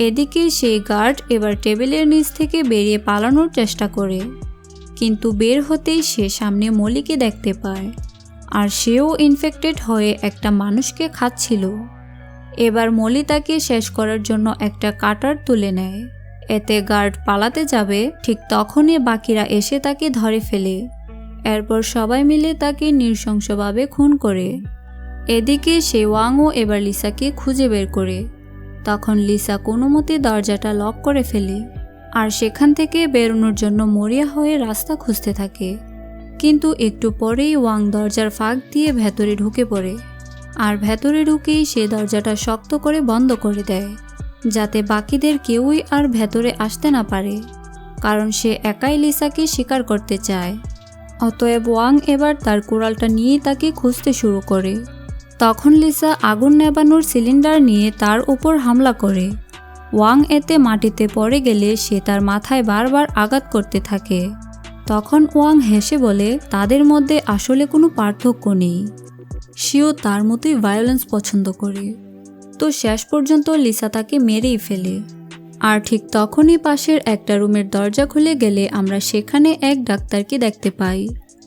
এদিকে সেই গার্ড এবার টেবিলের নিচ থেকে বেরিয়ে পালানোর চেষ্টা করে, কিন্তু বের হতেই সে সামনে মলিকে দেখতে পায়, আর সেও ইনফেক্টেড হয়ে একটা মানুষকে খাচ্ছিল। এবার মলি তাকে শেষ করার জন্য একটা কাটার তুলে নেয়। এতে গার্ড পালাতে যাবে, ঠিক তখনই বাকিরা এসে তাকে ধরে ফেলে। এরপর সবাই মিলে তাকে নৃশংসভাবে খুন করে। এদিকে সে ওয়াংও এবার লিসাকে খুঁজে বের করে। তখন লিসা কোনো মতে দরজাটা লক করে ফেলে, আর সেখান থেকে বেরোনোর জন্য মরিয়া হয়ে রাস্তা খুঁজতে থাকে। কিন্তু একটু পরেই ওয়াং দরজার ফাঁক দিয়ে ভেতরে ঢুকে পড়ে, আর ভেতরে ঢুকেই সে দরজাটা শক্ত করে বন্ধ করে দেয়, যাতে বাকিদের কেউই আর ভেতরে আসতে না পারে, কারণ সে একাই লিসাকে শিকার করতে চায়। অতএব ওয়াং এবার তার কুড়ালটা নিয়ে তাকে খুঁজতে শুরু করে। তখন লিসা আগুন নেবানোর সিলিন্ডার নিয়ে তার উপর হামলা করে। ওয়াং এতে মাটিতে পড়ে গেলে সে তার মাথায় বারবার আঘাত করতে থাকে। তখন ওয়াং হেসে বলে তাদের মধ্যে আসলে কোনো পার্থক্য নেই, সেও তার মতোই ভায়োলেন্স পছন্দ করে। তো শেষ পর্যন্ত লিসা তাকে মেরেই ফেলে। আর ঠিক তখনই পাশের একটা রুমের দরজা খুলে গেলে আমরা সেখানে এক ডাক্তারকে দেখতে পাই।